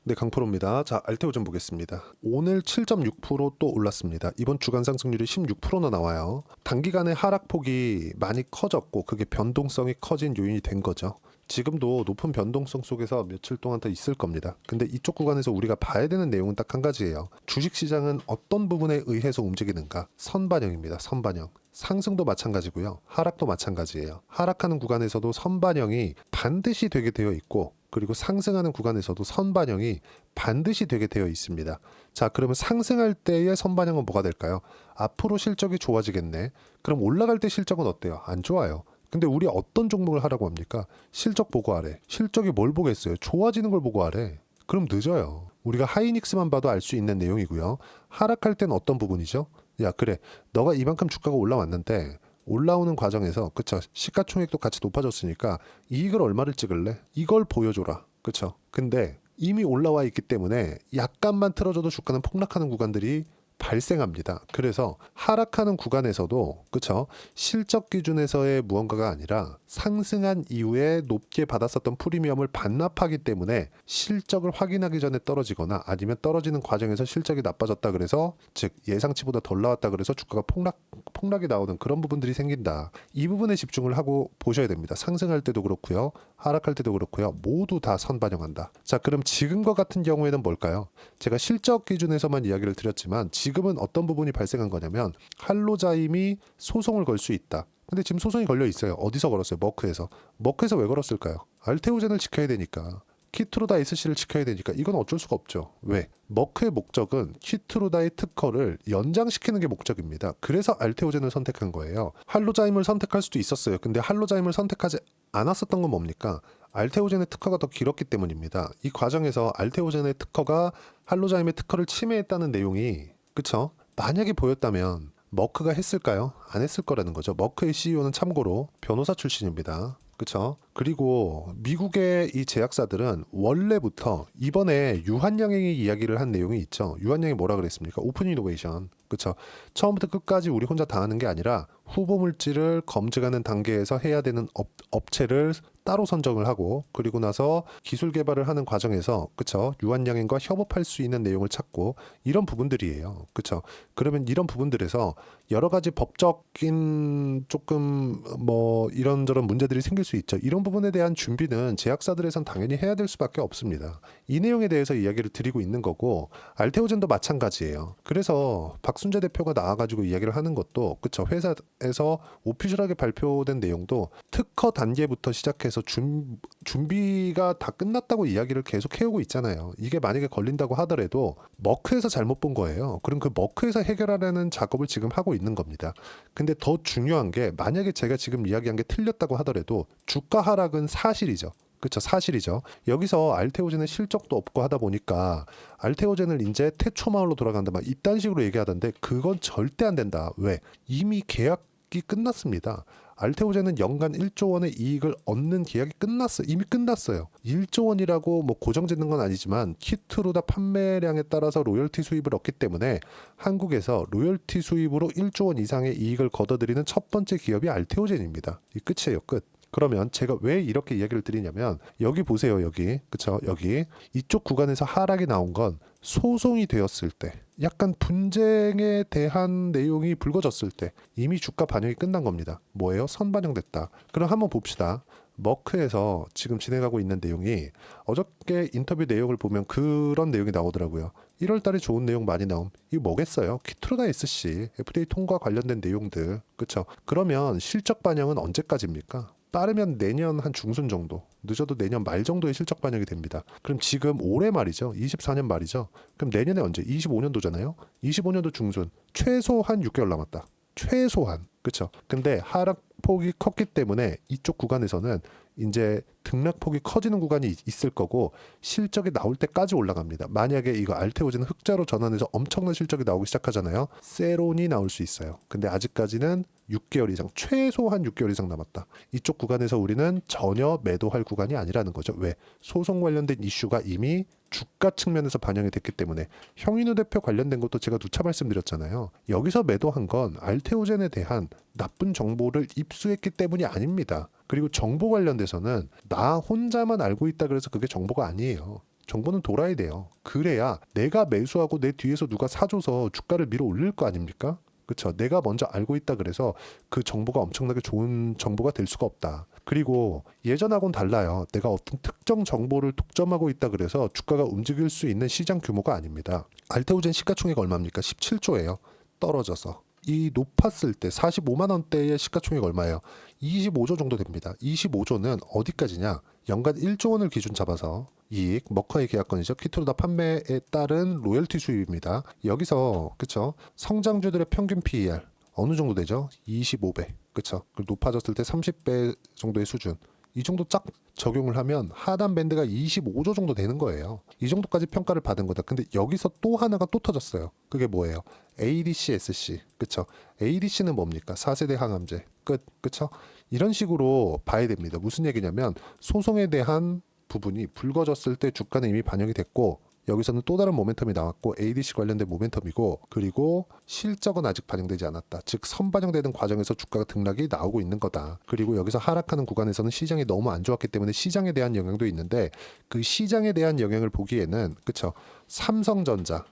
네, 강프로입니다. 자, 알테오전 보겠습니다. 오늘 7.6% 또 올랐습니다. 이번 주간 상승률이 16%나 나와요. 단기간에 하락폭이 많이 커졌고 그게 변동성이 커진 요인이 된 거죠. 지금도 높은 변동성 속에서 며칠 동안 더 있을 겁니다. 근데 이쪽 구간에서 우리가 봐야 되는 내용은 딱 한 가지예요. 주식시장은 어떤 부분에 의해서 움직이는가? 선반영입니다. 선반영. 상승도 마찬가지고요. 하락도 마찬가지예요. 하락하는 구간에서도 선반영이 반드시 되게 되어 있고, 그리고 상승하는 구간에서도 선반영이 반드시 되게 되어 있습니다. 자, 그러면 상승할 때의 선반영은 뭐가 될까요? 앞으로 실적이 좋아지겠네. 그럼 올라갈 때 실적은 어때요? 안 좋아요. 근데 우리 어떤 종목을 하라고 합니까? 실적 보고 하래. 실적이 뭘 보겠어요? 좋아지는 걸 보고 하래. 그럼 늦어요. 우리가 하이닉스만 봐도 알 수 있는 내용이고요. 하락할 땐 어떤 부분이죠? 야, 그래. 너가 이만큼 주가가 올라왔는데 올라오는 과정에서, 그쵸, 시가총액도 같이 높아졌으니까 이익을 얼마를 찍을래? 이걸 보여줘라. 그쵸? 근데 이미 올라와 있기 때문에 약간만 틀어줘도 주가는 폭락하는 구간들이 발생합니다. 그래서 하락하는 구간에서도, 그쵸, 실적 기준에서의 무언가가 아니라 상승한 이후에 높게 받았었던 프리미엄을 반납하기 때문에 실적을 확인하기 전에 떨어지거나 아니면 떨어지는 과정에서 실적이 나빠졌다 그래서, 즉 예상치보다 덜 나왔다 그래서 주가가 폭락이 나오는 그런 부분들이 생긴다. 이 부분에 집중을 하고 보셔야 됩니다. 상승할 때도 그렇고요, 하락할 때도 그렇고요, 모두 다 선반영한다. 자, 그럼 지금과 같은 경우에는 뭘까요? 제가 실적 기준에서만 이야기를 드렸지만 지금은 어떤 부분이 발생한 거냐면, 할로자임이 소송을 걸 수 있다. 근데 지금 소송이 걸려 있어요. 어디서 걸었어요? 머크에서. 머크에서 왜 걸었을까요? 알테오젠을 지켜야 되니까. 키트로다이스씨를 지켜야 되니까. 이건 어쩔 수가 없죠. 왜? 머크의 목적은 키트로다의 특허를 연장시키는 게 목적입니다. 그래서 알테오젠을 선택한 거예요. 할로자임을 선택할 수도 있었어요. 근데 할로자임을 선택하지 않았었던 건 뭡니까? 알테오젠의 특허가 더 길었기 때문입니다. 이 과정에서 알테오젠의 특허가 할로자임의 특허를 침해했다는 내용이, 그쵸? 만약에 보였다면 머크가 했을까요? 안 했을 거라는 거죠. 머크의 CEO는 참고로 변호사 출신입니다. 그쵸? 그리고 미국의 이 제약사들은 원래부터, 이번에 유한양행이 이야기를 한 내용이 있죠. 유한양이 뭐라 그랬습니까? 오픈 이노베이션. 그쵸? 처음부터 끝까지 우리 혼자 다 하는 게 아니라 후보 물질을 검증하는 단계에서 해야 되는 업체를 따로 선정을 하고, 그리고 나서 기술 개발을 하는 과정에서, 그쵸, 유한양행과 협업할 수 있는 내용을 찾고, 이런 부분들이에요. 그쵸? 그러면 이런 부분들에서 여러 가지 법적인 조금 이런저런 문제들이 생길 수 있죠. 이런 부분에 대한 준비는 제약사들에선 당연히 해야 될 수밖에 없습니다. 이 내용에 대해서 이야기를 드리고 있는 거고, 알테오젠도 마찬가지예요. 그래서 박순재 대표가 나와가지고 이야기를 하는 것도, 그쵸, 회사에서 오피셜하게 발표된 내용도 특허 단계부터 시작해서 준비가 다 끝났다고 이야기를 계속 해오고 있잖아요. 이게 만약에 걸린다고 하더라도 머크에서 잘못 본 거예요. 그럼 그 머크에서 해결하려는 작업을 지금 하고 있는 겁니다. 근데 더 중요한 게, 만약에 제가 지금 이야기한 게 틀렸다고 하더라도 주가 하락은 사실이죠. 그쵸, 사실이죠. 여기서 알테오젠의 실적도 없고 하다 보니까 알테오젠을 이제 태초마을로 돌아간다 막 이딴 식으로 얘기하던데, 그건 절대 안 된다. 왜? 이미 계약이 끝났습니다. 알테오젠은 연간 1조 원의 이익을 얻는 계약이 끝났어요. 이미 끝났어요. 1조 원이라고 뭐 고정 짓는 건 아니지만 키트로다 판매량에 따라서 로열티 수입을 얻기 때문에 한국에서 로열티 수입으로 1조 원 이상의 이익을 거둬들이는 첫 번째 기업이 알테오젠입니다. 이 끝이에요, 끝. 그러면 제가 왜 이렇게 이야기를 드리냐면, 여기 보세요. 여기, 그쵸, 여기 이쪽 구간에서 하락이 나온 건 소송이 되었을 때, 약간 분쟁에 대한 내용이 불거졌을 때 이미 주가 반영이 끝난 겁니다. 뭐예요? 선반영됐다. 그럼 한번 봅시다. 머크에서 지금 진행하고 있는 내용이, 어저께 인터뷰 내용을 보면 그런 내용이 나오더라고요. 1월 달에 좋은 내용 많이 나옴. 이거 뭐겠어요? 키트로다이스씨 FDA 통과 관련된 내용들. 그쵸? 그러면 실적 반영은 언제까지입니까? 빠르면 내년 한 중순 정도, 늦어도 내년 말 정도에 실적 반영이 됩니다. 그럼 지금 올해 말이죠. 24년 말이죠. 그럼 내년에 언제? 25년도잖아요. 25년도 중순. 최소한 6개월 남았다. 최소한. 그쵸? 근데 하락폭이 컸기 때문에 이쪽 구간에서는 이제 등락폭이 커지는 구간이 있을 거고, 실적이 나올 때까지 올라갑니다. 만약에 이거 알테오젠 흑자로 전환해서 엄청난 실적이 나오기 시작하잖아요. 세론이 나올 수 있어요. 근데 아직까지는 6개월 이상, 최소한 6개월 이상 남았다. 이쪽 구간에서 우리는 전혀 매도할 구간이 아니라는 거죠. 왜? 소송 관련된 이슈가 이미 주가 측면에서 반영이 됐기 때문에. 형인우 대표 관련된 것도 제가 누차 말씀드렸잖아요. 여기서 매도한 건 알테오젠에 대한 나쁜 정보를 입수했기 때문이 아닙니다. 그리고 정보 관련돼서는 나 혼자만 알고 있다 그래서 그게 정보가 아니에요. 정보는 돌아야 돼요. 그래야 내가 매수하고 내 뒤에서 누가 사줘서 주가를 밀어 올릴 거 아닙니까? 그쵸? 내가 먼저 알고 있다 그래서 그 정보가 엄청나게 좋은 정보가 될 수가 없다. 그리고 예전하고는 달라요. 내가 어떤 특정 정보를 독점하고 있다 그래서 주가가 움직일 수 있는 시장 규모가 아닙니다. 알테오젠 시가총액 얼마입니까? 17조예요. 떨어져서. 이 높았을 때 45만 원대의 시가총액 얼마예요? 25조 정도 됩니다. 25조는 어디까지냐? 연간 1조 원을 기준 잡아서 이익, 머커의 계약권이죠. 키트루다 판매에 따른 로열티 수입입니다. 여기서 그쵸? 성장주들의 평균 PER 어느 정도 되죠? 25배. 그쵸? 높아졌을 때 30배 정도의 수준. 이 정도 쫙 적용을 하면 하단 밴드가 25조 정도 되는 거예요. 이 정도까지 평가를 받은 거다. 근데 여기서 또 하나가 또 터졌어요. 그게 뭐예요? ADC-SC. 그쵸? ADC는 뭡니까? 4세대 항암제. 끝. 그쵸? 이런 식으로 봐야 됩니다. 무슨 얘기냐면 소송에 대한 부분이 불거졌을 때 주가는 이미 반영이 됐고 여기서는 또 다른 모멘텀이 나왔고 ADC 관련된 모멘텀이고 그리고 실적은 아직 반영되지 않았다. 즉 선반영되는 과정에서 주가가 등락이 나오고 있는 거다. 그리고 여기서 하락하는 구간에서는 시장이 너무 안 좋았기 때문에 시장에 대한 영향도 있는데 그 시장에 대한 영향을 보기에는 그쵸?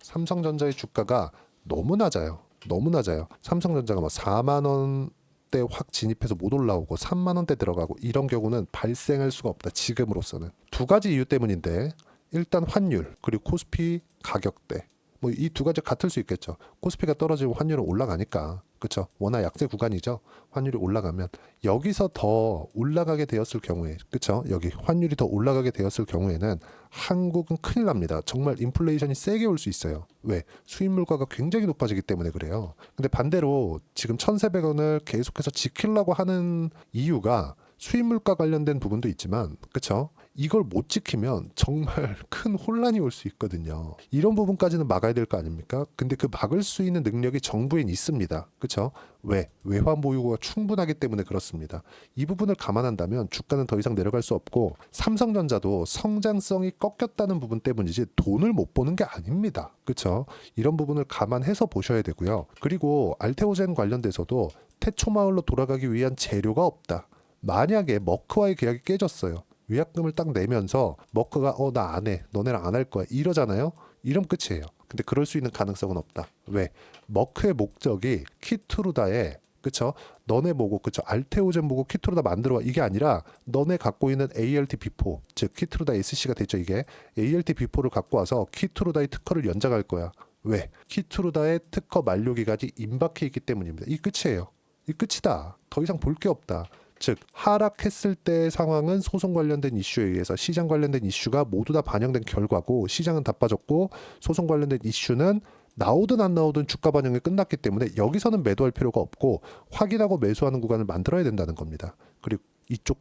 삼성전자의 주가가 너무 낮아요. 너무 낮아요. 삼성전자가 뭐 4만 원대 확 진입해서 못 올라오고 3만 원대 들어가고 이런 경우는 발생할 수가 없다. 지금으로서는. 두 가지 이유 때문인데 일단 환율 그리고 코스피 가격대 뭐 이 두 가지 같을 수 있겠죠. 코스피가 떨어지고 환율은 올라가니까 그렇죠. 워낙 약세 구간이죠. 환율이 올라가면 여기서 더 올라가게 되었을 경우에 그렇죠. 여기 환율이 더 올라가게 되었을 경우에는 한국은 큰일 납니다. 정말 인플레이션이 세게 올 수 있어요. 왜? 수입 물가가 굉장히 높아지기 때문에 그래요. 근데 반대로 지금 1,400원을 계속해서 지키려고 하는 이유가 수입 물가 관련된 부분도 있지만 그렇죠. 이걸 못 지키면 정말 큰 혼란이 올 수 있거든요. 이런 부분까지는 막아야 될 거 아닙니까? 근데 그 막을 수 있는 능력이 정부엔 있습니다. 그렇죠? 왜? 외환 보유고가 충분하기 때문에 그렇습니다. 이 부분을 감안한다면 주가는 더 이상 내려갈 수 없고 삼성전자도 성장성이 꺾였다는 부분 때문이지 돈을 못 버는 게 아닙니다. 그렇죠? 이런 부분을 감안해서 보셔야 되고요. 그리고 알테오젠 관련돼서도 태초마을로 돌아가기 위한 재료가 없다. 만약에 머크와의 계약이 깨졌어요. 위약금을 딱 내면서 머크가 나 안 해. 너네랑 안 할 거야. 이러잖아요. 이러면 끝이에요. 근데 그럴 수 있는 가능성은 없다. 왜? 머크의 목적이 키트루다에 그쵸? 너네 보고 그쵸? 알테오젠 보고 키트루다 만들어와 이게 아니라 너네 갖고 있는 ALT-B4 즉 키트루다 SC가 됐죠 이게 ALT-B4를 갖고 와서 키트루다의 특허를 연장할 거야. 왜? 키트루다의 특허 만료 기간이 임박해 있기 때문입니다. 이 끝이에요. 이 끝이다. 더 이상 볼 게 없다. 즉 하락했을 때의 상황은 소송 관련된 이슈에 의해서 시장 관련된 이슈가 모두 다 반영된 결과고 시장은 다 빠졌고 소송 관련된 이슈는 나오든 안 나오든 주가 반영이 끝났기 때문에 여기서는 매도할 필요가 없고 확인하고 매수하는 구간을 만들어야 된다는 겁니다. 그리고 이쪽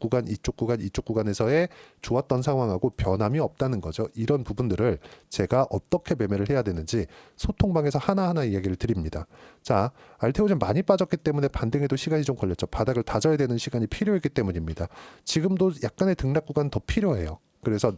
구간에서의 좋았던 상황하고 변함이 없다는 거죠. 이런 부분들을 제가 어떻게 매매를 해야 되는지 소통방에서 하나하나 이야기를 드립니다. 자, 알테오젠 많이 빠졌기 때문에 반등에도 시간이 좀 걸렸죠. 바닥을 다져야 되는 시간이 필요했기 때문입니다. 지금도 약간의 등락 구간 더 필요해요. 그래서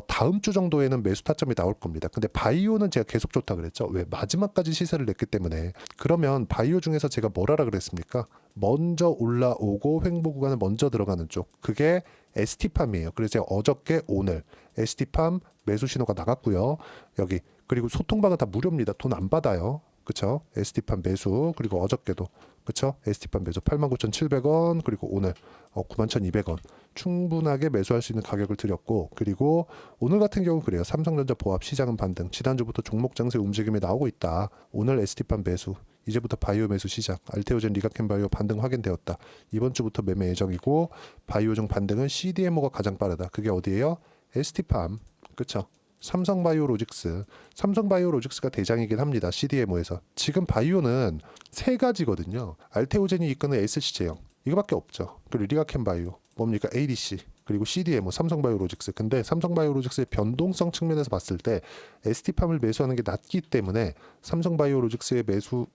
다음 주 정도에는 매수 타점이 나올 겁니다. 근데 바이오는 제가 계속 좋다 그랬죠. 왜? 마지막까지 시세를 냈기 때문에. 그러면 바이오 중에서 제가 뭘 하라 그랬습니까? 먼저 올라오고 횡보 구간을 먼저 들어가는 쪽. 그게 ST팜이에요. 그래서 제가 어저께 오늘 ST팜 매수 신호가 나갔고요. 여기 그리고 소통방은 다 무료입니다. 돈 안 받아요. 그쵸? ST팜 매수 그리고 어저께도 그쵸? ST팜 매수 89,700원 그리고 오늘 91,200원 충분하게 매수할 수 있는 가격을 드렸고 그리고 오늘 같은 경우 그래요. 삼성전자 보합 시장은 반등 지난주부터 종목 장세 움직임이 나오고 있다. 오늘 ST팜 매수 이제부터 바이오 매수 시작 알테오젠 리가켄 바이오 반등 확인되었다. 이번 주부터 매매 예정이고 바이오중 반등은 CDMO가 가장 빠르다. 그게 어디예요? ST팜 그쵸? 삼성바이오로직스가 대장이긴 합니다. CDMO에서. 지금 바이오는 세 가지거든요. 알테오젠이 이끄는 SC 제형 이거밖에 없죠. 그리고 리가켄 바이오 뭡니까? ADC 그리고 CDMO 삼성바이오로직스. 근데 삼성바이오로직스의 변동성 측면에서 봤을 때 ST팜을 매수하는 게 낫기 때문에 삼성바이오로직스의 매수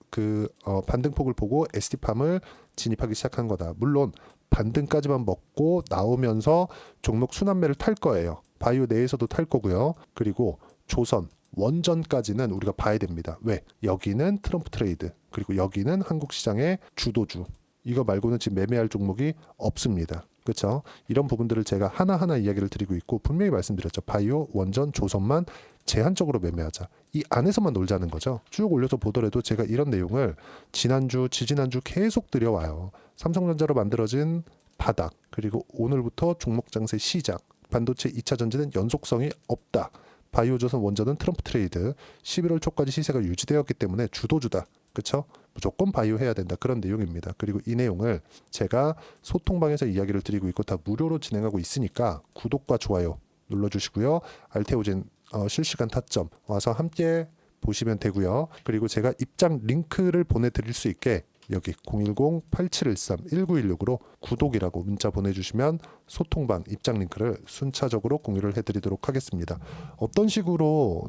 반등폭을 보고 ST팜을 진입하기 시작한 거다. 물론 반등까지만 먹고 나오면서 종목 순환매를 탈 거예요. 바이오 내에서도 탈 거고요. 그리고 조선, 원전까지는 우리가 봐야 됩니다. 왜? 여기는 트럼프 트레이드, 그리고 여기는 한국 시장의 주도주. 이거 말고는 지금 매매할 종목이 없습니다. 그렇죠? 이런 부분들을 제가 하나하나 이야기를 드리고 있고 분명히 말씀드렸죠. 바이오, 원전, 조선만 제한적으로 매매하자. 이 안에서만 놀자는 거죠. 쭉 올려서 보더라도 제가 이런 내용을 지난주, 지지난주 계속 드려와요. 삼성전자로 만들어진 바닥, 그리고 오늘부터 종목 장세 시작, 반도체 2차 전지는 연속성이 없다. 바이오조선 원전은 트럼프 트레이드, 11월 초까지 시세가 유지되었기 때문에 주도주다. 그렇죠? 무조건 바이오 해야 된다. 그런 내용입니다. 그리고 이 내용을 제가 소통방에서 이야기를 드리고 있고 다 무료로 진행하고 있으니까 구독과 좋아요 눌러주시고요. 알테오젠 실시간 타점 와서 함께 보시면 되고요. 그리고 제가 입장 링크를 보내드릴 수 있게 여기 010-8713-1916으로 구독이라고 문자 보내주시면 소통방 입장 링크를 순차적으로 공유를 해드리도록 하겠습니다. 어떤 식으로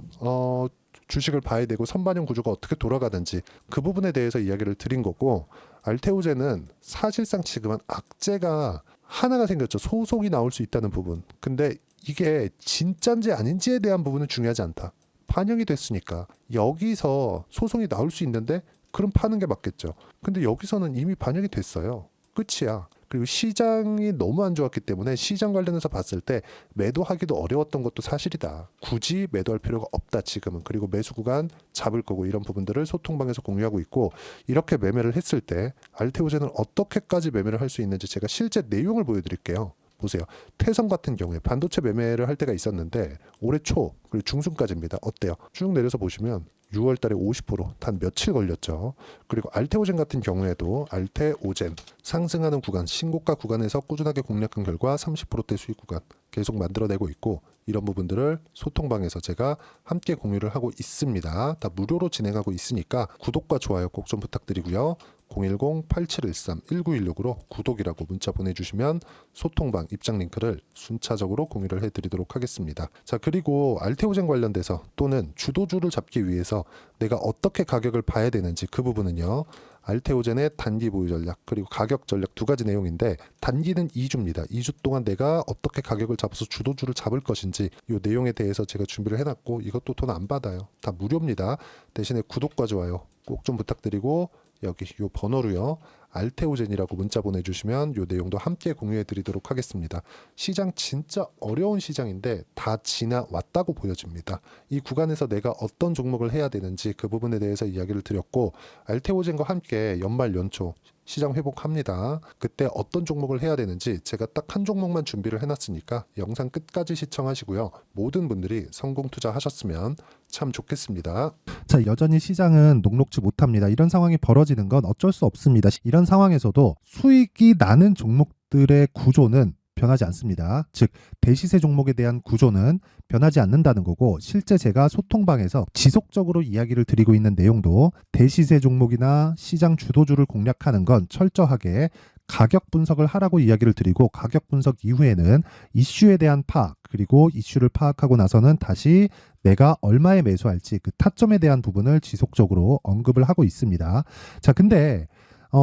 주식을 봐야 되고 선반영 구조가 어떻게 돌아가는지 그 부분에 대해서 이야기를 드린 거고, 알테오젠은 사실상 지금은 악재가 하나가 생겼죠. 소송이 나올 수 있다는 부분. 근데 이게 진짜인지 아닌지에 대한 부분은 중요하지 않다. 반영이 됐으니까 여기서 소송이 나올 수 있는데 그럼 파는 게 맞겠죠. 근데 여기서는 이미 반영이 됐어요. 끝이야. 그리고 시장이 너무 안 좋았기 때문에 시장 관련해서 봤을 때 매도하기도 어려웠던 것도 사실이다. 굳이 매도할 필요가 없다 지금은. 그리고 매수 구간 잡을 거고 이런 부분들을 소통방에서 공유하고 있고, 이렇게 매매를 했을 때 알테오젠은 어떻게까지 매매를 할 수 있는지 제가 실제 내용을 보여드릴게요. 보세요. 태성 같은 경우에 반도체 매매를 할 때가 있었는데 올해 초 그리고 중순까지입니다. 어때요? 쭉 내려서 보시면 6월 달에 50%단 며칠 걸렸죠. 그리고 알테오젠 같은 경우에도 알테오젠 상승하는 구간, 신고가 구간에서 꾸준하게 공략한 결과 30%대 수익 구간 계속 만들어내고 있고, 이런 부분들을 소통방에서 제가 함께 공유를 하고 있습니다. 다 무료로 진행하고 있으니까 구독과 좋아요 꼭 좀 부탁드리고요. 010-8713-1916으로 구독이라고 문자 보내주시면 소통방 입장 링크를 순차적으로 공유를 해드리도록 하겠습니다. 자, 그리고 알테오젠 관련돼서 또는 주도주를 잡기 위해서 내가 어떻게 가격을 봐야 되는지 그 부분은요. 알테오젠의 단기 보유 전략 그리고 가격 전략 두 가지 내용인데, 단기는 2주입니다. 2주 동안 내가 어떻게 가격을 잡아서 주도주를 잡을 것인지 이 내용에 대해서 제가 준비를 해놨고, 이것도 돈 안 받아요. 다 무료입니다. 대신에 구독과 좋아요 꼭 좀 부탁드리고 여기 요 번호로요. 알테오젠이라고 문자 보내주시면 요 내용도 함께 공유해 드리도록 하겠습니다. 시장 진짜 어려운 시장인데 다 지나왔다고 보여집니다. 이 구간에서 내가 어떤 종목을 해야 되는지 그 부분에 대해서 이야기를 드렸고, 알테오젠과 함께 연말 연초 시장 회복합니다. 그때 어떤 종목을 해야 되는지 제가 딱 한 종목만 준비를 해놨으니까 영상 끝까지 시청하시고요. 모든 분들이 성공 투자하셨으면 참 좋겠습니다. 자, 여전히 시장은 녹록지 못합니다. 이런 상황이 벌어지는 건 어쩔 수 없습니다. 이런 상황에서도 수익이 나는 종목들의 구조는 변하지 않습니다. 즉, 대시세 종목에 대한 구조는 변하지 않는다는 거고, 실제 제가 소통방에서 지속적으로 이야기를 드리고 있는 내용도 대시세 종목이나 시장 주도주를 공략하는 건 철저하게 가격 분석을 하라고 이야기를 드리고, 가격 분석 이후에는 이슈에 대한 파악, 그리고 이슈를 파악하고 나서는 다시 내가 얼마에 매수할지 그 타점에 대한 부분을 지속적으로 언급을 하고 있습니다. 자, 근데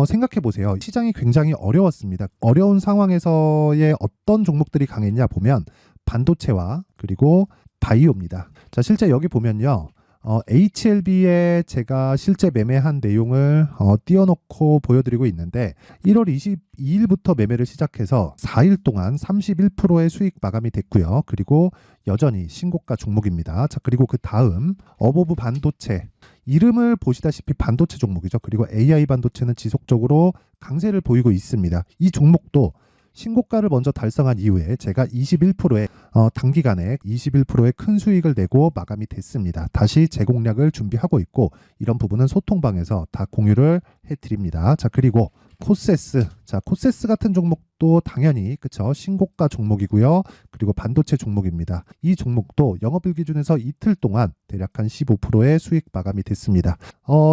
생각해 보세요. 시장이 굉장히 어려웠습니다. 어려운 상황에서의 어떤 종목들이 강했냐 보면 반도체와 그리고 바이오입니다. 자, 실제 여기 보면요. HLB에 제가 실제 매매한 내용을 띄워놓고 보여드리고 있는데, 1월 22일부터 매매를 시작해서 4일 동안 31%의 수익 마감이 됐고요. 그리고 여전히 신고가 종목입니다. 자, 그리고 그 다음 어보브 반도체, 이름을 보시다시피 반도체 종목이죠. 그리고 AI 반도체는 지속적으로 강세를 보이고 있습니다. 이 종목도 신고가를 먼저 달성한 이후에 제가 21%의 단기간에 21%의 큰 수익을 내고 마감이 됐습니다. 다시 재공략을 준비하고 있고, 이런 부분은 소통방에서 다 공유를 해드립니다. 자, 그리고 코세스, 자, 코세스 같은 종목도 당연히 그쵸, 신고가 종목이고요. 그리고 반도체 종목입니다. 이 종목도 영업일 기준에서 이틀 동안 대략 한 15%의 수익 마감이 됐습니다.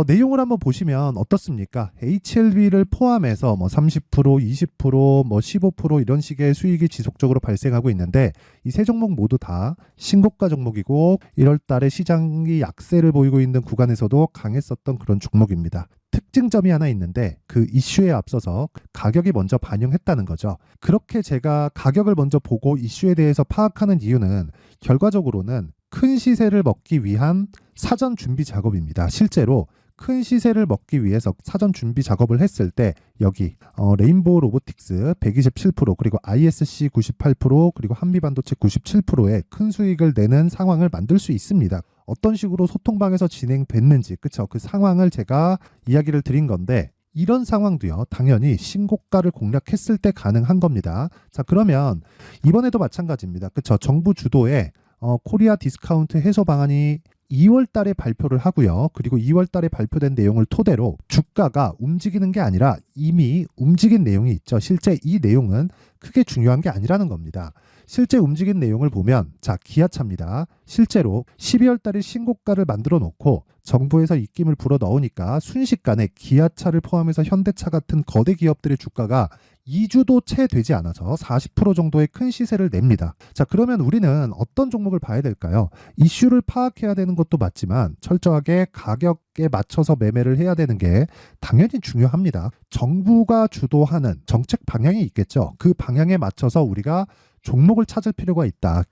내용을 한번 보시면 어떻습니까? HLB를 포함해서 뭐 30%, 20%, 뭐 15% 이런 식의 수익이 지속적으로 발생하고 있는데, 이 세 종목 모두 다 신고가 종목이고 1월 달에 시장이 약세를 보이고 있는 구간에서도 강했었던 그런 종목입니다. 특징점이 하나 있는데, 그 이슈에 앞서서 가격이 먼저 반영했다는 거죠. 그렇게 제가 가격을 먼저 보고 이슈에 대해서 파악하는 이유는 결과적으로는 큰 시세를 먹기 위한 사전 준비 작업입니다. 실제로 큰 시세를 먹기 위해서 사전 준비 작업을 했을 때 여기 레인보우 로보틱스 127% 그리고 ISC 98% 그리고 한미반도체 97%의 큰 수익을 내는 상황을 만들 수 있습니다. 어떤 식으로 소통방에서 진행됐는지 그쵸? 그 상황을 제가 이야기를 드린 건데 이런 상황도요 당연히 신고가를 공략했을 때 가능한 겁니다. 자 그러면 이번에도 마찬가지입니다. 그쵸? 정부 주도의 코리아 디스카운트 해소 방안이 2월 달에 발표를 하고요. 그리고 2월 달에 발표된 내용을 토대로 주가가 움직이는 게 아니라 이미 움직인 내용이 있죠. 실제 이 내용은 크게 중요한 게 아니라는 겁니다. 실제 움직인 내용을 보면 자 기아차입니다. 실제로 12월 달에 신고가를 만들어 놓고 정부에서 입김을 불어 넣으니까 순식간에 기아차를 포함해서 현대차 같은 거대 기업들의 주가가 2주도 채 되지 않아서 40% 정도의 큰 시세를 냅니다. 자 그러면 우리는 어떤 종목을 봐야 될까요? 이슈를 파악해야 되는 것도 맞지만 철저하게 가격에 맞춰서 매매를 해야 되는 게 당연히 중요합니다. 정부가 주도하는 정책 방향이 있겠죠. 그 방향에 맞춰서 우리가 종목을 찾을 필요가 있다.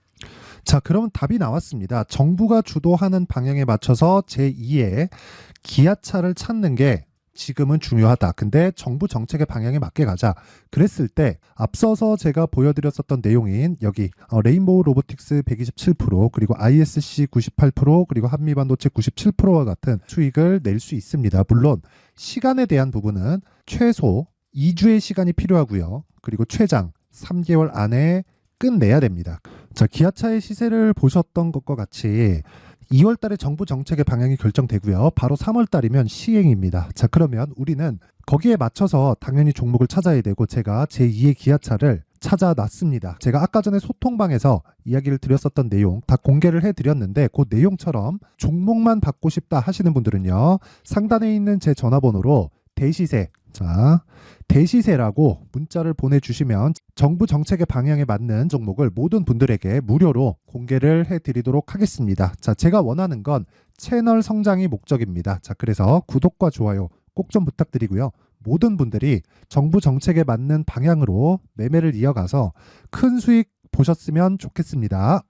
자, 그럼 답이 나왔습니다. 정부가 주도하는 방향에 맞춰서 제2의 기아차를 찾는 게 지금은 중요하다. 근데 정부 정책의 방향에 맞게 가자. 그랬을 때 앞서서 제가 보여드렸었던 내용인 여기 레인보우 로보틱스 127% 그리고 ISC 98% 그리고 한미반도체 97%와 같은 수익을 낼 수 있습니다. 물론 시간에 대한 부분은 최소 2주의 시간이 필요하고요. 그리고 최장 3개월 안에 끝내야 됩니다. 자, 기아차의 시세를 보셨던 것과 같이 2월 달에 정부 정책의 방향이 결정되고요. 바로 3월 달이면 시행입니다. 자, 그러면 우리는 거기에 맞춰서 당연히 종목을 찾아야 되고 제가 제2의 기아차를 찾아놨습니다. 제가 아까 전에 소통방에서 이야기를 드렸었던 내용 다 공개를 해드렸는데 그 내용처럼 종목만 받고 싶다 하시는 분들은요. 상단에 있는 제 전화번호로 대시세 자 대시세라고 문자를 보내주시면 정부 정책의 방향에 맞는 종목을 모든 분들에게 무료로 공개를 해드리도록 하겠습니다. 자, 제가 원하는 건 채널 성장이 목적입니다. 자, 그래서 구독과 좋아요 꼭 좀 부탁드리고요. 모든 분들이 정부 정책에 맞는 방향으로 매매를 이어가서 큰 수익 보셨으면 좋겠습니다.